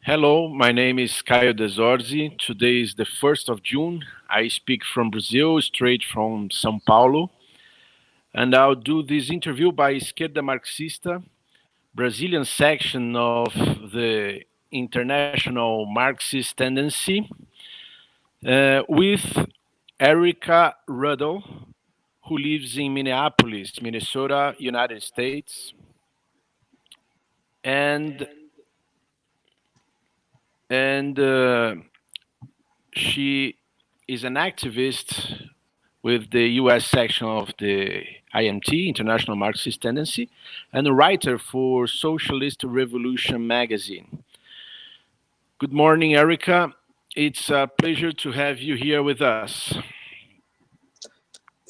Hello, my name is Caio Desorzi. Today is the 1st of June. I speak from Brazil, straight from São Paulo. And I'll do this interview by Esquerda Marxista, Brazilian section of the international Marxist tendency, with Erika Roedl, who lives in Minneapolis, Minnesota, United States. And she is an activist with the US section of the IMT, International Marxist Tendency, and a writer for Socialist Revolution magazine. Good morning, Erika. It's a pleasure to have you here with us.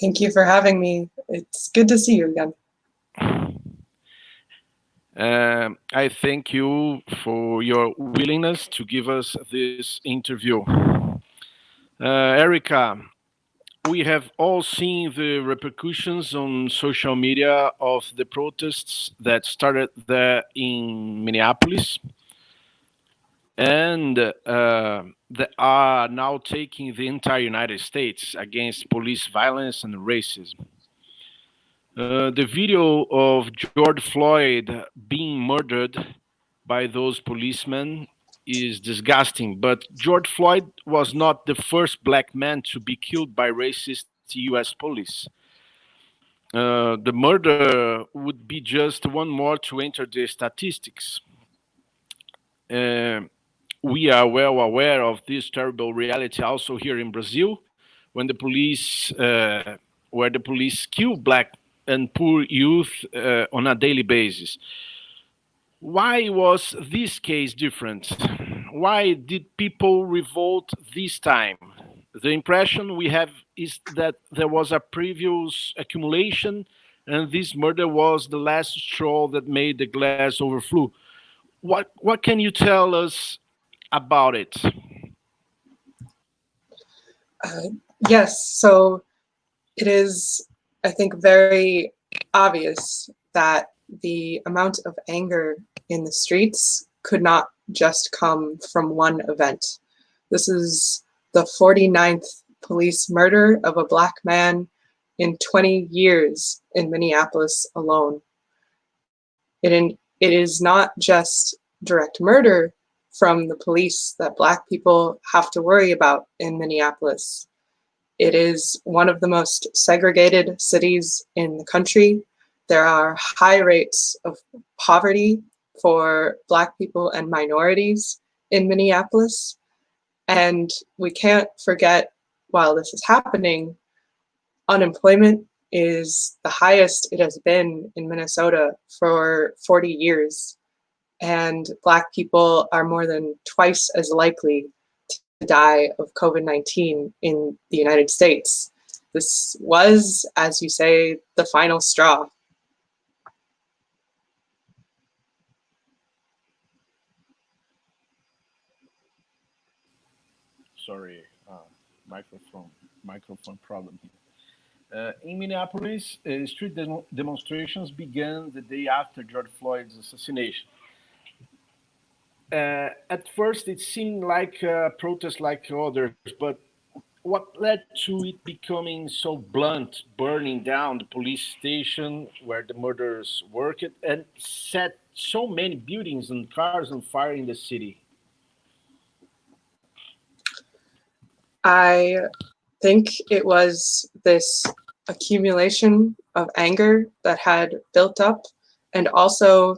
Thank you for having me. It's good to see you again. I thank you for your willingness to give us this interview. Erika, we have all seen the repercussions on social media of the protests that started there in Minneapolis and that are now taking the entire United States against police violence and racism. The video of George Floyd being murdered by those policemen is disgusting, but George Floyd was not the first black man to be killed by racist US police. The murder would be just one more to enter the statistics. We are well aware of this terrible reality also here in Brazil, when the police, where the police kill black and poor youth on a daily basis. Why was this case different? Why did people revolt this time? The impression we have is that there was a previous accumulation and this murder was the last straw that made the glass overflow. What can you tell us about it? Yes, so it is, I think, very obvious that the amount of anger in the streets could not just come from one event. This is the 49th police murder of a black man in 20 years in Minneapolis alone. It is not just direct murder from the police that black people have to worry about in Minneapolis. It is one of the most segregated cities in the country. There are high rates of poverty for black people and minorities in Minneapolis. And we can't forget, while this is happening, unemployment is the highest it has been in Minnesota for 40 years. And black people are more than twice as likely to die of COVID-19 in the United States. This was, as you say, the final straw. Sorry, microphone problem here. In Minneapolis, street demonstrations began the day after George Floyd's assassination. At first, it seemed like a protest like others, but what led to it becoming so blunt, burning down the police station where the murderers worked and set so many buildings and cars on fire in the city? I think it was this accumulation of anger that had built up, and also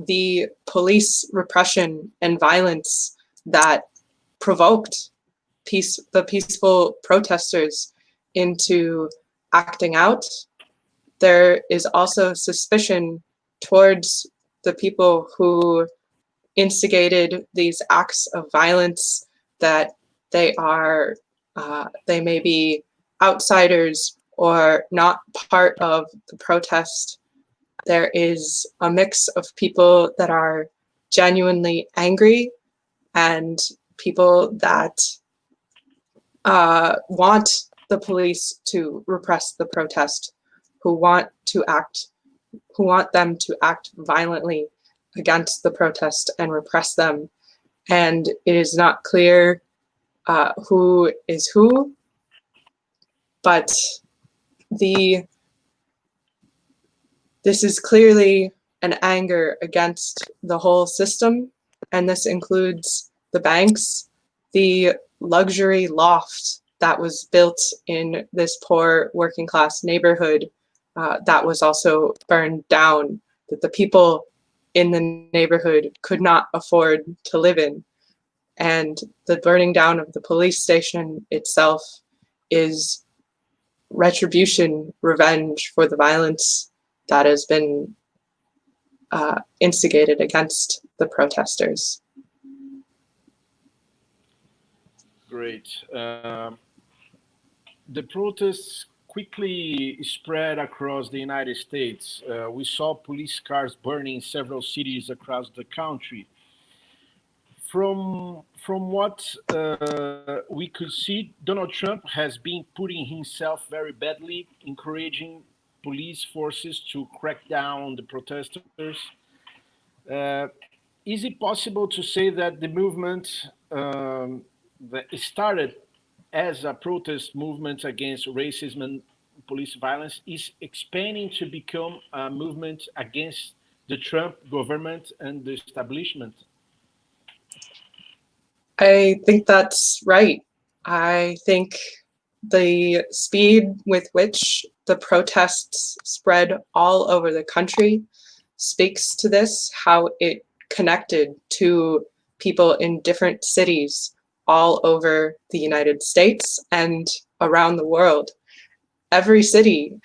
the police repression and violence that provoked the peaceful protesters into acting out. There is also suspicion towards the people who instigated these acts of violence that they may be outsiders or not part of the protest. There is a mix of people that are genuinely angry and people that want the police to repress the protest, who want them to act violently against the protest and repress them. and it is not clear who is who, but this is clearly an anger against the whole system, and this includes the banks, the luxury loft that was built in this poor working class neighborhood that was also burned down, that the people in the neighborhood could not afford to live in. And the burning down of the police station itself is retribution, revenge for the violence that has been instigated against the protesters. Great. The protests quickly spread across the United States. We saw police cars burning in several cities across the country. From what we could see, Donald Trump has been putting himself very badly, encouraging police forces to crack down on the protesters. Is it possible to say that the movement that started as a protest movement against racism and police violence is expanding to become a movement against the Trump government and the establishment? I think that's right. I think the speed with which the protests spread all over the country speaks to this, how it connected to people in different cities all over the United States and around the world. Every city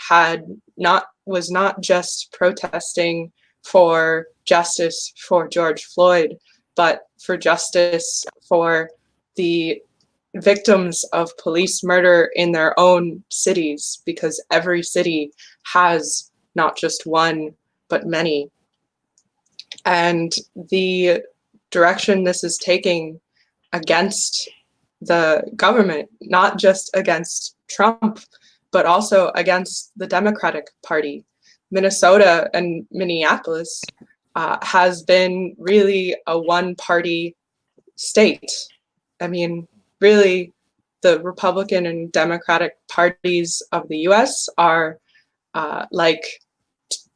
was not just protesting for justice for George Floyd, but for justice for the victims of police murder in their own cities, because every city has not just one, but many. And the direction this is taking against the government, not just against Trump, but also against the Democratic Party. Minnesota and Minneapolis has been really a one-party state. I mean, really, the Republican and Democratic parties of the US are like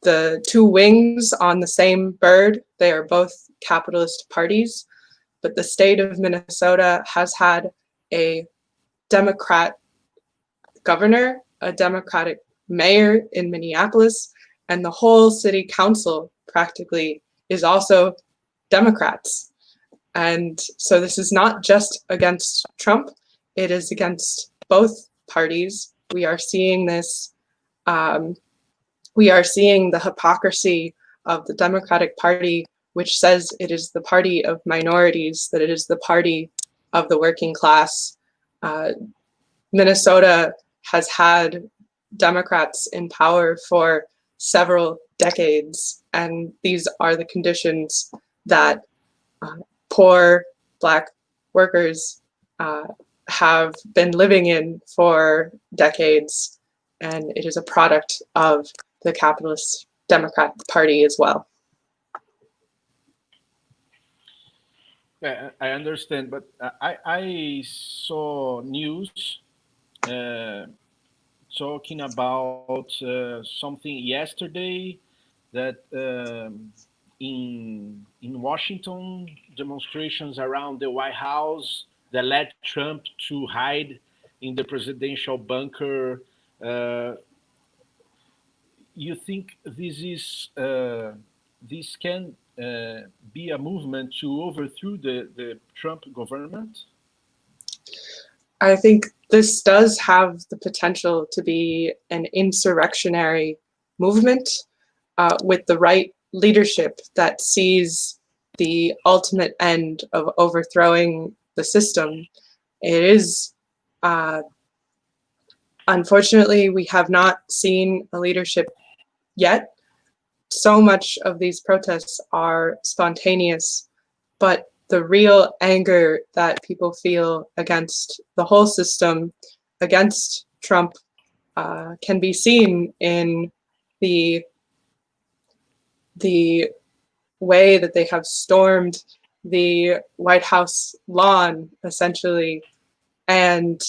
the two wings on the same bird. They are both capitalist parties, but the state of Minnesota has had a Democrat governor, a Democratic mayor in Minneapolis, and the whole city council practically is also Democrats. And so this is not just against Trump, it is against both parties. We are seeing this, we are seeing the hypocrisy of the Democratic Party, which says it is the party of minorities, that it is the party of the working class. Minnesota has had Democrats in power for several decades, and these are the conditions that poor Black workers have been living in for decades, and it is a product of the capitalist Democrat Party as well. Yeah, I understand, but I saw news talking about something yesterday that in Washington, demonstrations around the White House that led Trump to hide in the presidential bunker. You think this can be a movement to overthrow the Trump government? I think this does have the potential to be an insurrectionary movement with the right leadership that sees the ultimate end of overthrowing the system. It is, unfortunately, we have not seen a leadership yet. So much of these protests are spontaneous, but the real anger that people feel against the whole system, against Trump, can be seen in the way that they have stormed the White House lawn, essentially, and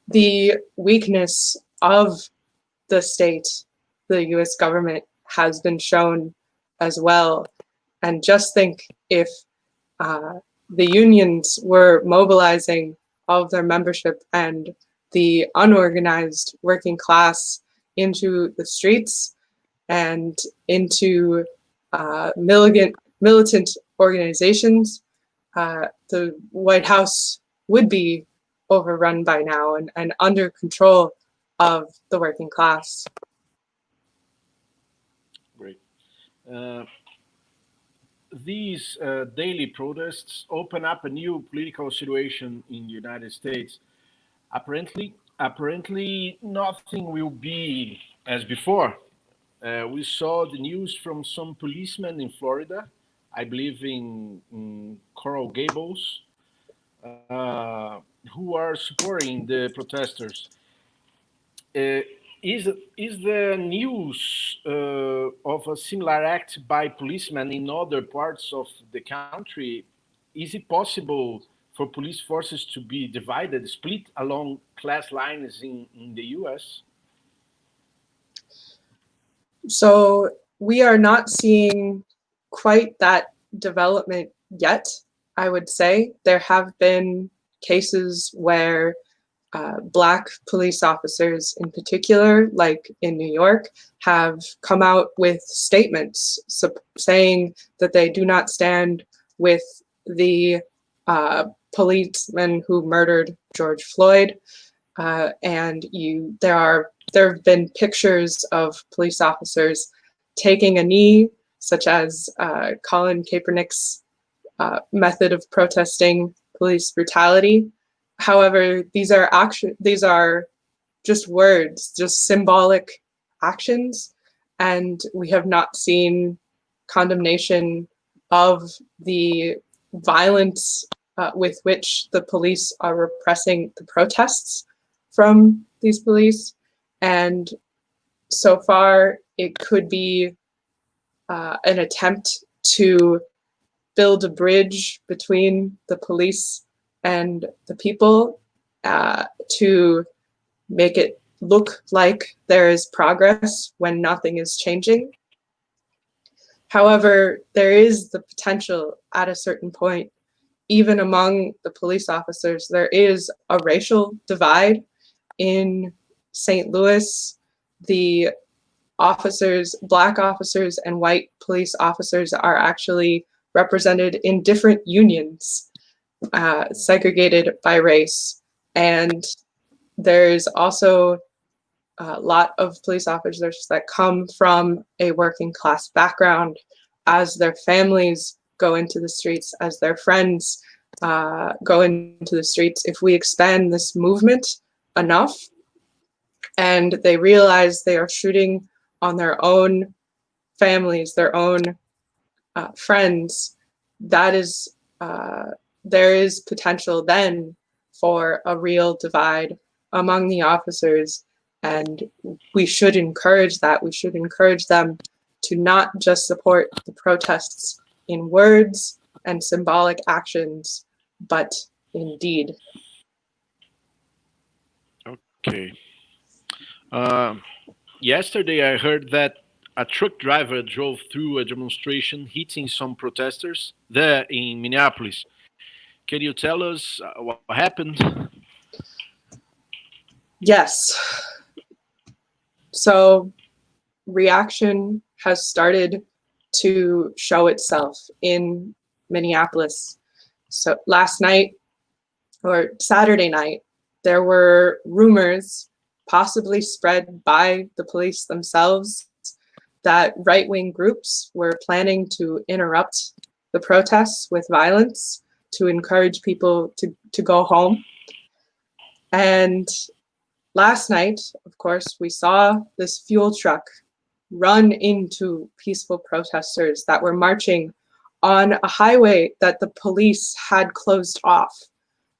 the weakness of the state, the US government, has been shown as well. And just think if the unions were mobilizing all of their membership and the unorganized working class into the streets and into militant organizations, the White House would be overrun by now and under control of the working class. Great. These daily protests open up a new political situation in the United States. Apparently, nothing will be as before. We saw the news from some policemen in Florida, I believe in Coral Gables, who are supporting the protesters. Is the news of a similar act by policemen in other parts of the country? Is it possible for police forces to be divided, split along class lines in the US? So we are not seeing quite that development yet, I would say. There have been cases where Black police officers in particular, like in New York, have come out with statements saying that they do not stand with the policeman who murdered George Floyd. And there have been pictures of police officers taking a knee, such as Colin Kaepernick's method of protesting police brutality. However, these are just words, just symbolic actions, and we have not seen condemnation of the violence with which the police are repressing the protests from these police. And so far, it could be an attempt to build a bridge between the police and the people to make it look like there is progress when nothing is changing. However, there is the potential at a certain point, even among the police officers, there is a racial divide. In St. Louis, the officers, Black officers and white police officers are actually represented in different unions, segregated by race. And there's also a lot of police officers that come from a working class background. As their families go into the streets, as their friends go into the streets, if we expand this movement enough and they realize they are shooting on their own families, their own friends, that is there is potential then for a real divide among the officers, and we should encourage that. We should encourage them to not just support the protests in words and symbolic actions, but in deed. Okay. Yesterday, I heard that a truck driver drove through a demonstration, hitting some protesters there in Minneapolis. Can you tell us what happened? Yes. So reaction has started to show itself in Minneapolis. So last night, or Saturday night, there were rumors, possibly spread by the police themselves, that right-wing groups were planning to interrupt the protests with violence to encourage people to go home. And last night, of course, we saw this fuel truck run into peaceful protesters that were marching on a highway that the police had closed off.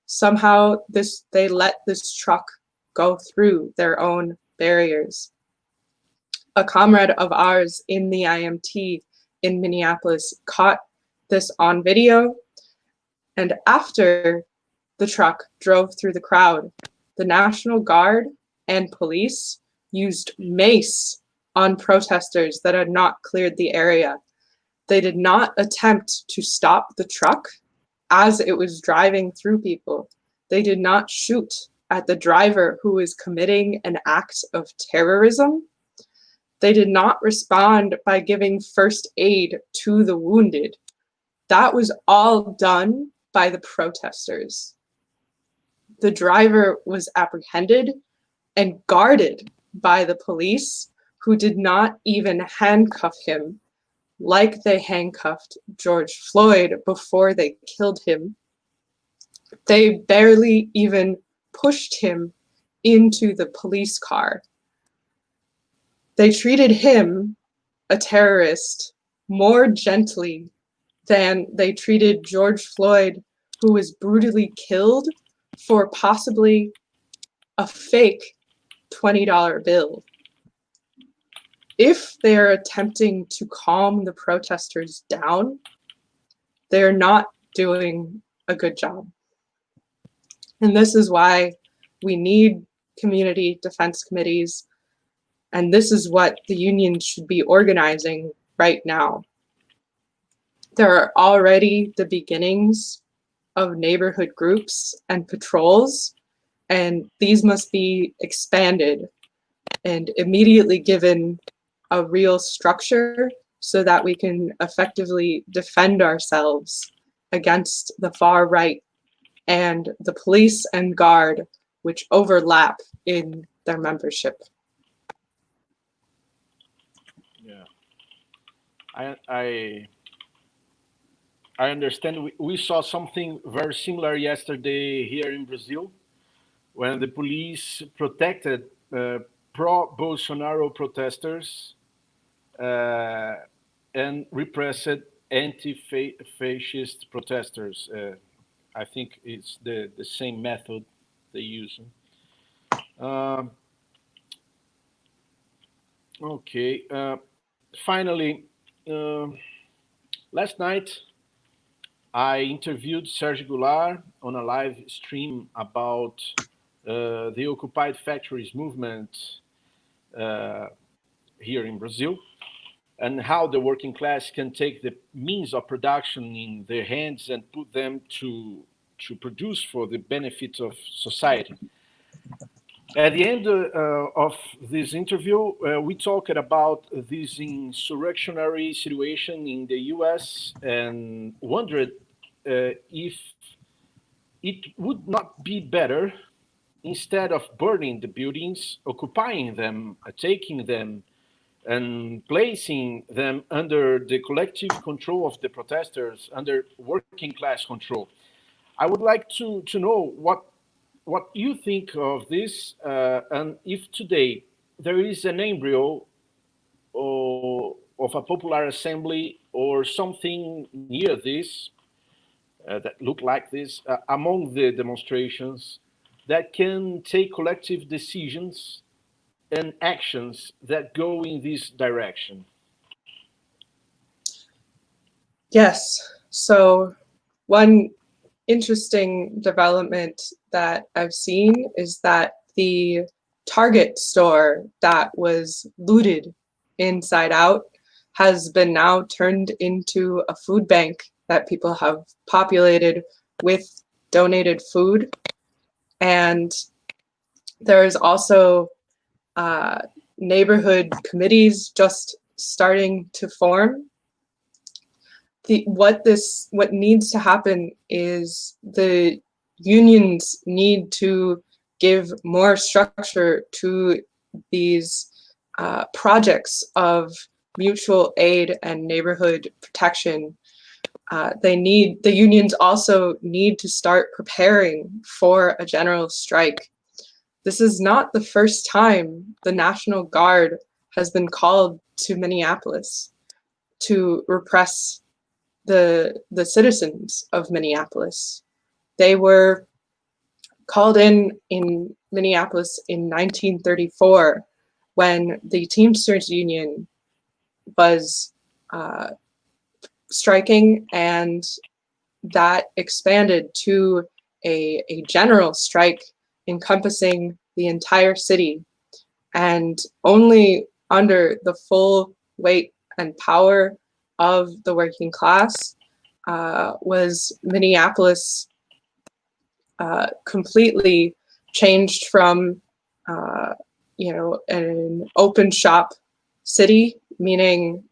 Somehow they let this truck go through their own barriers. A comrade of ours in the IMT in Minneapolis caught this on video. And after the truck drove through the crowd, the National Guard and police used mace on protesters that had not cleared the area. They did not attempt to stop the truck as it was driving through people. They did not shoot at the driver who was committing an act of terrorism. They did not respond by giving first aid to the wounded. That was all done by the protesters. The driver was apprehended and guarded by the police, who did not even handcuff him like they handcuffed George Floyd before they killed him. They barely even pushed him into the police car. They treated him, a terrorist, more gently than they treated George Floyd, who was brutally killed for possibly a fake $20 bill. If they're attempting to calm the protesters down, they're not doing a good job. And this is why we need community defense committees, and this is what the unions should be organizing right now. There are already the beginnings of neighborhood groups and patrols, and these must be expanded and immediately given a real structure so that we can effectively defend ourselves against the far right and the police and guard, which overlap in their membership. Yeah, I understand. We saw something very similar yesterday here in Brazil, when the police protected pro-Bolsonaro protesters and repressed anti-fascist protesters. I think it's the same method they use. Okay. Finally, last night I interviewed Serge Goulart on a live stream about the occupied factories movement here in Brazil, and how the working class can take the means of production in their hands and put them to produce for the benefit of society. At the end of this interview, we talked about this insurrectionary situation in the US and wondered if it would not be better, instead of burning the buildings, occupying them, taking them, and placing them under the collective control of the protesters, under working class control. I would like to know what you think of this, and if today there is an embryo of a popular assembly or something near this that look like this among the demonstrations that can take collective decisions and actions that go in this direction. Yes, so one interesting development that I've seen is that the Target store that was looted inside out has been now turned into a food bank that people have populated with donated food. And there is also neighborhood committees just starting to form. What needs to happen is the unions need to give more structure to these projects of mutual aid and neighborhood protection. The unions also need to start preparing for a general strike. This is not the first time the National Guard has been called to Minneapolis to repress the citizens of Minneapolis. They were called in Minneapolis in 1934 when the Teamsters Union was striking, and that expanded to a general strike encompassing the entire city. And only under the full weight and power of the working class was Minneapolis completely changed from an open shop city, meaning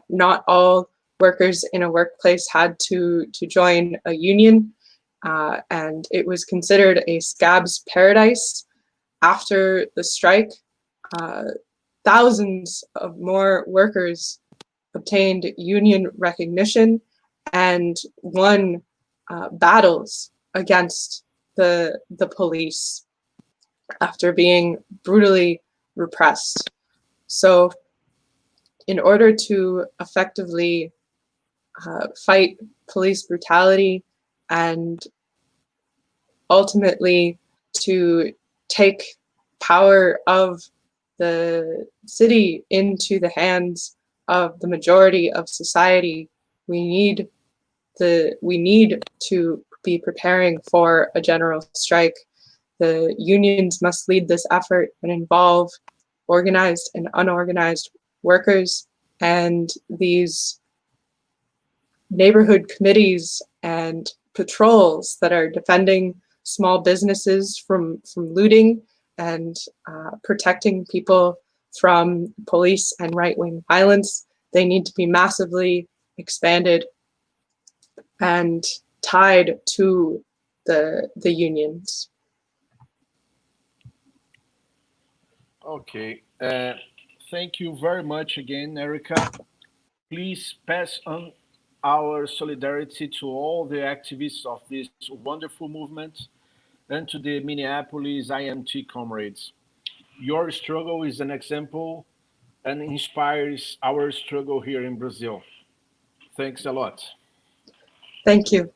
not all workers in a workplace had to join a union, and it was considered a scab's paradise. After the strike, thousands of more workers obtained union recognition and won battles against the police after being brutally repressed. So in order to effectively fight police brutality and ultimately to take power of the city into the hands of the majority of society, we need to be preparing for a general strike. The unions must lead this effort and involve organized and unorganized workers, and these neighborhood committees and patrols that are defending small businesses from looting and protecting people from police and right-wing violence, they need to be massively expanded and tied to the unions. Okay, thank you very much again, Erika. Please pass on our solidarity to all the activists of this wonderful movement and to the Minneapolis IMT comrades. Your struggle is an example and inspires our struggle here in Brazil. Thanks a lot. Thank you.